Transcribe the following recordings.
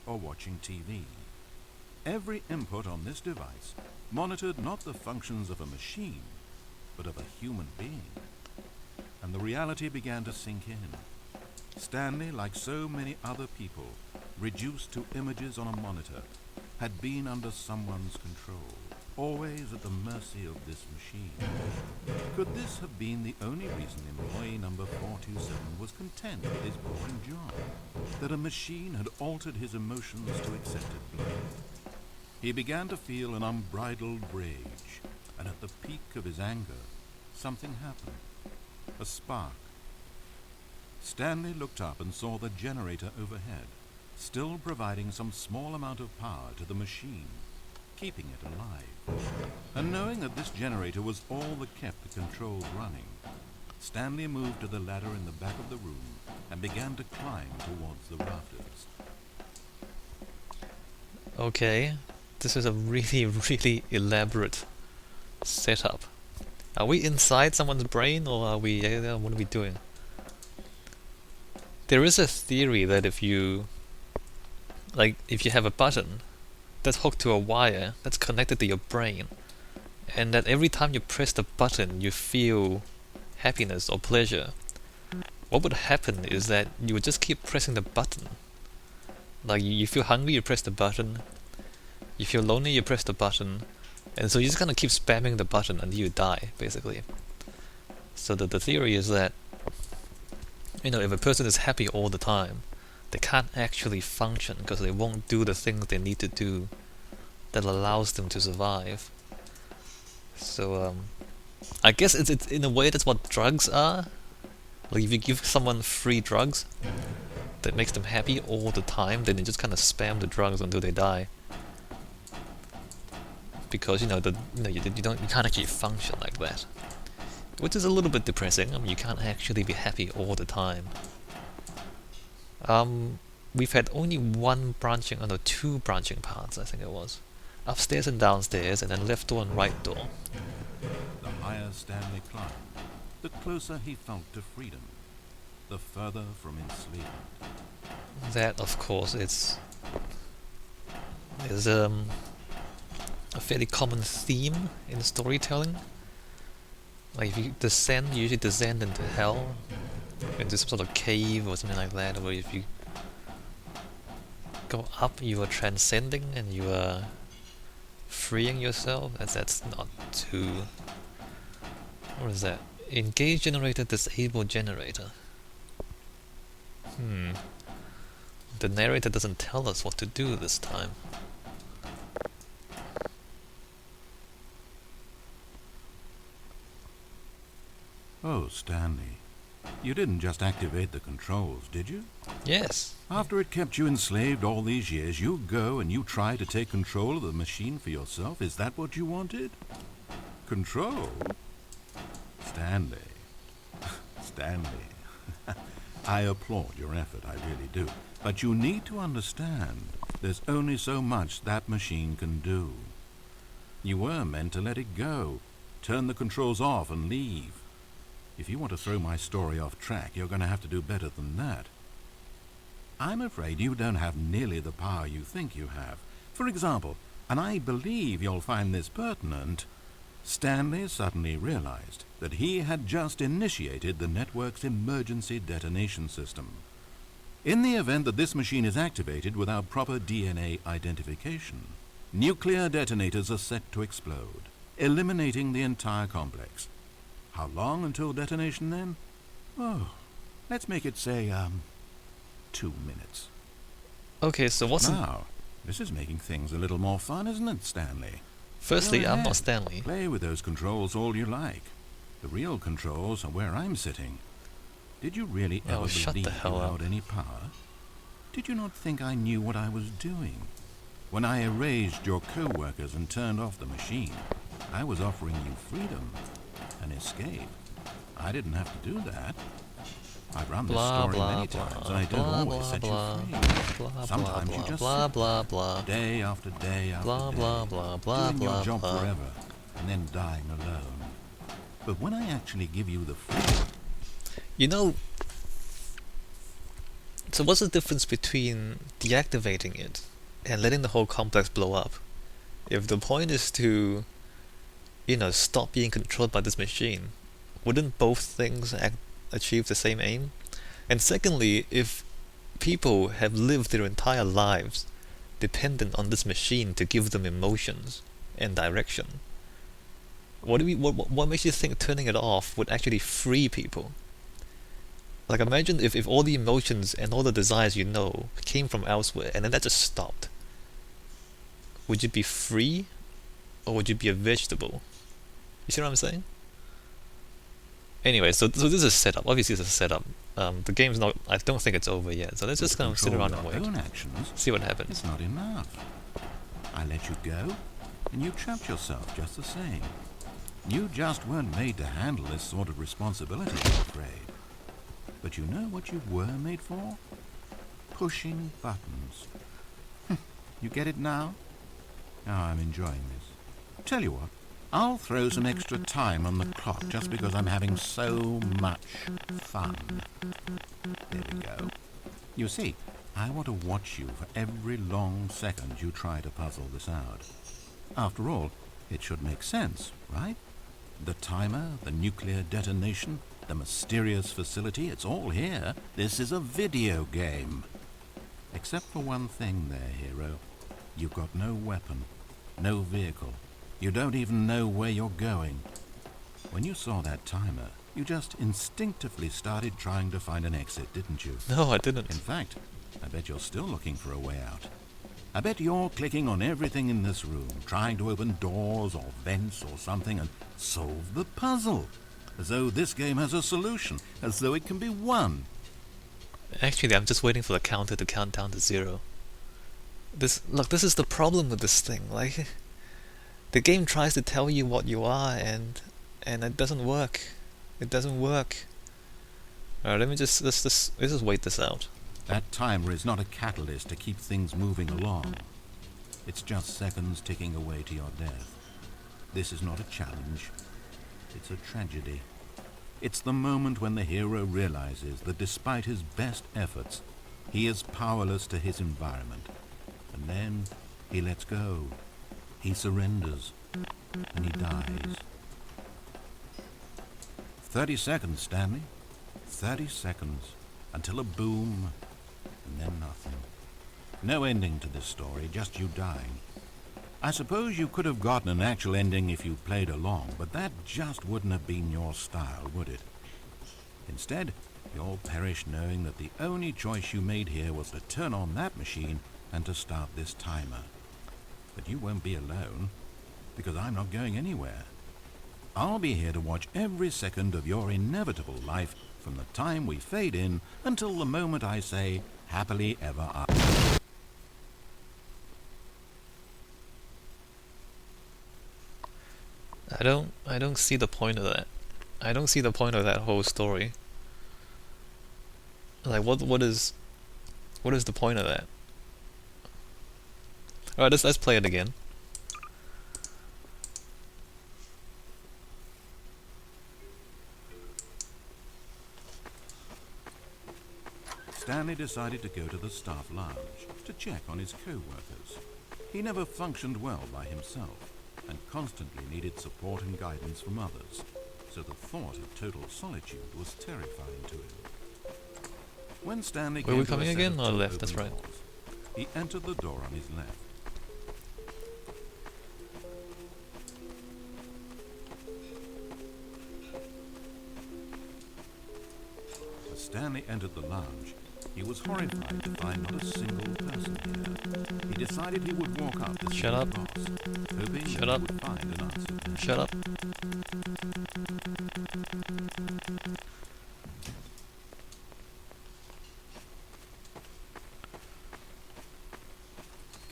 or watching TV. Every input on this device monitored not the functions of a machine, but of a human being. And the reality began to sink in. Stanley, like so many other people, reduced to images on a monitor, had been under someone's control, always at the mercy of this machine. Could this have been the only reason employee number 427 was content with his boring job? That a machine had altered his emotions to accepted blame? He began to feel an unbridled rage, and at the peak of his anger, something happened. A spark. Stanley looked up and saw the generator overhead, still providing some small amount of power to the machine, keeping it alive. And knowing that this generator was all that kept the controls running, Stanley moved to the ladder in the back of the room and began to climb towards the rafters. Okay, this is a really, really elaborate setup. Are we inside someone's brain, or are we... what are we doing? There is a theory that if you have a button that's hooked to a wire that's connected to your brain, and that every time you press the button you feel happiness or pleasure, what would happen is that you would just keep pressing the button. Like, you feel hungry, you press the button. You feel lonely, you press the button. And so you just kind of keep spamming the button until you die, basically. So the theory is that, if a person is happy all the time, they can't actually function because they won't do the things they need to do that allows them to survive. So I guess it's in a way that's what drugs are. Like, if you give someone free drugs that makes them happy all the time, then they just kind of spam the drugs until they die. Because you can't actually function like that, which is a little bit depressing. I mean, you can't actually be happy all the time. We've had only two branching paths, I think it was, upstairs and downstairs, and then left door and right door. The higher Stanley climbed, the closer he felt to freedom, the further from enslavement. That, of course, is a fairly common theme in storytelling. Like, if you descend, you usually descend into hell, into some sort of cave or something like that, or if you go up, you are transcending and you are freeing yourself. That's not too... What is that? Engage generator, disable generator. The narrator doesn't tell us what to do this time. Oh, Stanley, you didn't just activate the controls, did you? Yes. After it kept you enslaved all these years, you go and you try to take control of the machine for yourself? Is that what you wanted? Control? Stanley. Stanley. I applaud your effort, I really do. But you need to understand, there's only so much that machine can do. You were meant to let it go, turn the controls off and leave. If you want to throw my story off track, you're going to have to do better than that. I'm afraid you don't have nearly the power you think you have. For example, and I believe you'll find this pertinent, Stanley suddenly realized that he had just initiated the network's emergency detonation system. In the event that this machine is activated without proper DNA identification, nuclear detonators are set to explode, eliminating the entire complex. How long until detonation then? Oh, let's make it say, 2 minutes. Okay, so what's... Now, this is making things a little more fun, isn't it, Stanley? Firstly, I'm not Stanley. Play with those controls all you like. The real controls are where I'm sitting. Did you really ever believe you held any power? Did you not think I knew what I was doing? When I erased your co-workers and turned off the machine, I was offering you freedom. An escape. I didn't have to do that. I've run this story many times, and I don't always set you free. Sometimes you just sit day after day after day, doing your job forever, and then dying alone. But when I actually give you the freedom... So what's the difference between deactivating it and letting the whole complex blow up? If the point is to, stop being controlled by this machine, wouldn't both things achieve the same aim? And secondly, if people have lived their entire lives dependent on this machine to give them emotions and direction, what makes you think turning it off would actually free people? Like, imagine if all the emotions and all the desires came from elsewhere, and then that just stopped. Would you be free, or would you be a vegetable? You see what I'm saying? Anyway, so this is a setup. Obviously, it's a setup. The game's not. I don't think it's over yet. So let's just kind of sit around and wait. Own actions, see what happens. it's not enough. I let you go, and you trapped yourself just the same. You just weren't made to handle this sort of responsibility, I'm afraid. But you know what you were made for? Pushing buttons. You get it now? Oh, I'm enjoying this. Tell you what, I'll throw some extra time on the clock just because I'm having so much fun. There we go. You see, I want to watch you for every long second you try to puzzle this out. After all, it should make sense, right? The timer, the nuclear detonation, the mysterious facility, it's all here. This is a video game. Except for one thing there, hero. You've got no weapon, no vehicle. You don't even know where you're going. When you saw that timer, you just instinctively started trying to find an exit, didn't you? No, I didn't. In fact, I bet you're still looking for a way out. I bet you're clicking on everything in this room, trying to open doors or vents or something and solve the puzzle. As though this game has a solution, as though it can be won. Actually, I'm just waiting for the counter to count down to 0. This is the problem with this thing. Like, the game tries to tell you what you are, and it doesn't work. It doesn't work. Alright, let's just wait this out. That timer is not a catalyst to keep things moving along. It's just seconds ticking away to your death. This is not a challenge. It's a tragedy. It's the moment when the hero realizes that despite his best efforts, he is powerless to his environment. And then he lets go. He surrenders. And he dies. 30 seconds, Stanley. 30 seconds. Until a boom, and then nothing. No ending to this story, just you dying. I suppose you could have gotten an actual ending if you played along, but that just wouldn't have been your style, would it? Instead, you'll perish knowing that the only choice you made here was to turn on that machine and to start this timer. But you won't be alone, because I'm not going anywhere. I'll be here to watch every second of your inevitable life from the time we fade in until the moment I say, happily ever after. I don't see the point of that. I don't see the point of that whole story. Like, what is the point of that? Alright, let's play it again. Stanley decided to go to the staff lounge to check on his co-workers. He never functioned well by himself and constantly needed support and guidance from others, so the thought of total solitude was terrifying to him. When Stanley Where are we came to a coming set again? of Oh, two left, that's open right. doors, he entered the door on his left. As Stanley entered the lounge, he was horrified to find not a single person here. He decided he would walk up to Shut the up. boss, hoping Shut he up. would find an answer. Shut up.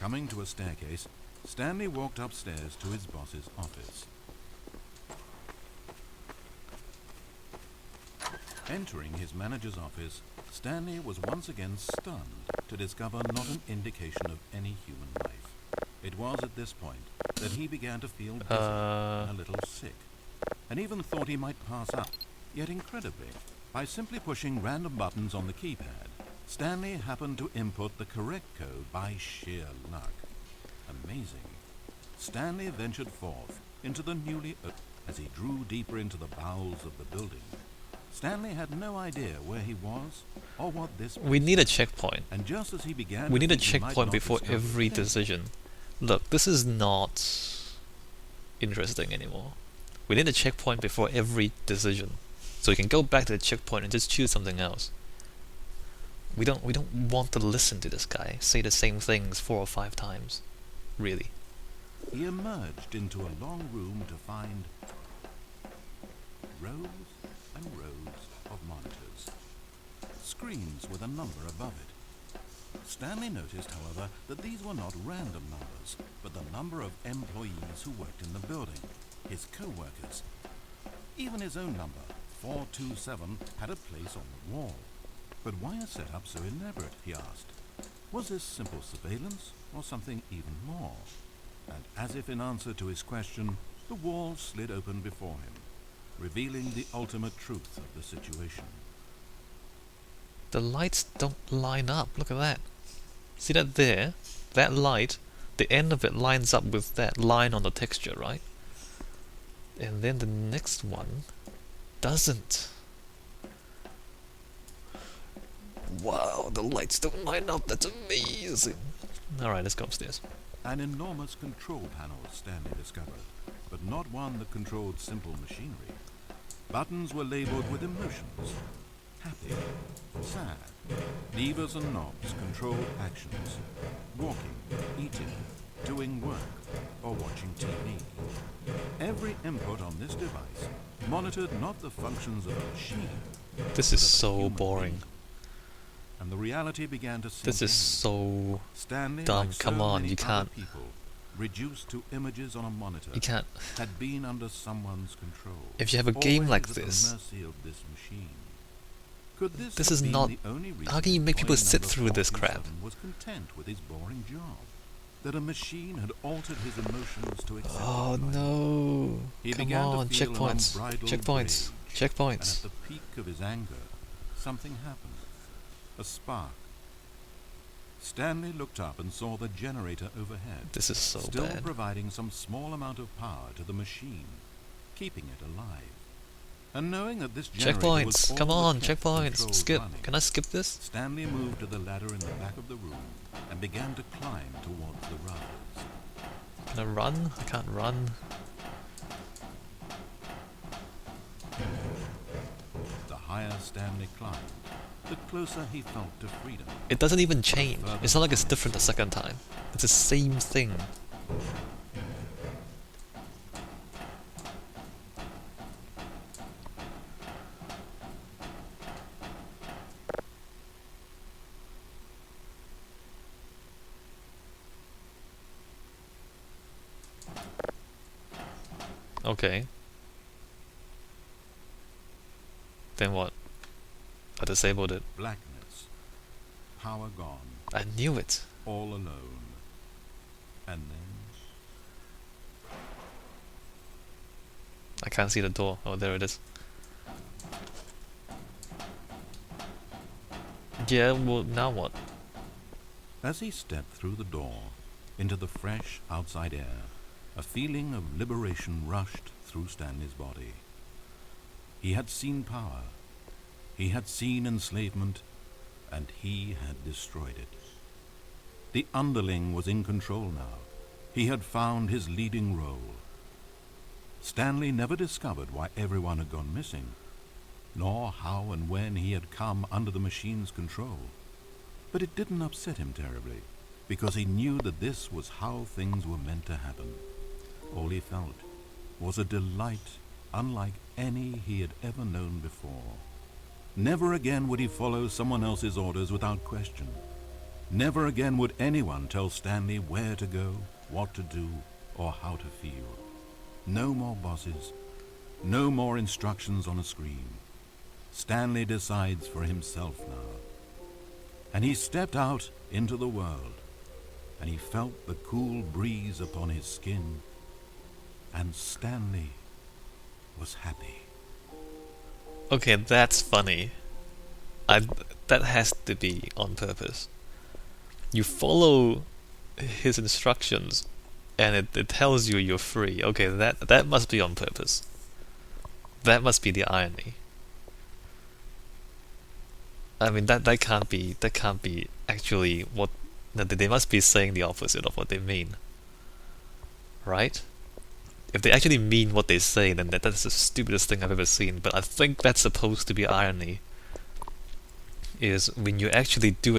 Coming to a staircase, Stanley walked upstairs to his boss's office. Entering his manager's office, Stanley was once again stunned to discover not an indication of any human life. It was at this point that he began to feel dizzy and a little sick, and even thought he might pass out. Yet incredibly, by simply pushing random buttons on the keypad, Stanley happened to input the correct code by sheer luck. Amazing. Stanley ventured forth into the newly opened. As he drew deeper into the bowels of the building, Stanley had no idea where he was or what this We place need a was. checkpoint. And just as he began We to need a think he might checkpoint not before discover every the thing, decision. Look, this is not interesting anymore. We need a checkpoint before every decision, so we can go back to the checkpoint and just choose something else. We don't want to listen to this guy say the same things 4 or 5 times. Really. he emerged into a long room to find rows and rows of monitors, screens with a number above it. Stanley noticed, however, that these were not random numbers, but the number of employees who worked in the building, his co-workers. Even his own number, 427, had a place on the wall. But why a setup so elaborate, he asked. Was this simple surveillance, or something even more? And as if in answer to his question, the wall slid open before him, revealing the ultimate truth of the situation. The lights don't line up. Look at that. See that there? That light, the end of it lines up with that line on the texture, right? And then the next one doesn't. Wow, the lights don't line up. That's amazing. Alright, let's go upstairs. An enormous control panel Stanley discovered, but not one that controlled simple machinery. Buttons were labeled with emotions. Happy, sad. Levers and knobs controlled actions. Walking, eating, doing work, or watching TV. Every input on this device monitored not the functions of a machine, This but is of a so human boring. being. And the reality began to sink This is in. so Stanley, dumb. like Come so on, many you other can't. people, reduced to images on a monitor, You can't. had been under someone's control. If you have a game like always at this, the mercy of this machine. Could this this have is been not- the only reason how can you make people employee sit number through this crap? 427 was content with his boring job? That a machine had altered his emotions to accept Oh it finally. no. He Come began to on, feel an checkpoints. unbridled Checkpoints. rage. And at Checkpoints. the peak of his anger, something happened. A spark. Stanley looked up and saw the generator overhead, This is so still bad. providing some small amount of power to the machine, keeping it alive. And knowing that this generator was Checkpoints. all Come that on, kept the checkpoints. controls Skip. running, Can I skip this? Stanley moved to the ladder in the back of the room and began to climb towards the rafters. Can I run? I can't run. The higher Stanley climbed, the closer he felt to freedom. It doesn't even change. It's not like it's different the second time. It's the same thing. Okay. Then what? I disabled it. Blackness, power gone, I knew it. all alone. And then I can't see the door. Oh, there it is. Yeah, well, now what? as he stepped through the door into the fresh outside air, a feeling of liberation rushed through Stanley's body. He had seen power, he had seen enslavement, and he had destroyed it. The underling was in control now. He had found his leading role. Stanley never discovered why everyone had gone missing, nor how and when he had come under the machine's control. But it didn't upset him terribly, because he knew that this was how things were meant to happen. All he felt was a delight unlike any he had ever known before. Never again would he follow someone else's orders without question. Never again would anyone tell Stanley where to go, what to do, or how to feel. No more bosses, no more instructions on a screen. Stanley decides for himself now. And he stepped out into the world, and he felt the cool breeze upon his skin, and Stanley was happy. Okay, that's funny. that has to be on purpose. You follow his instructions, and it tells you you're free. Okay, that must be on purpose. That must be the irony. I mean, that can't be actually what. They must be saying the opposite of what they mean, right? If they actually mean what they say, then that's the stupidest thing I've ever seen. But I think that's supposed to be irony. Is when you actually do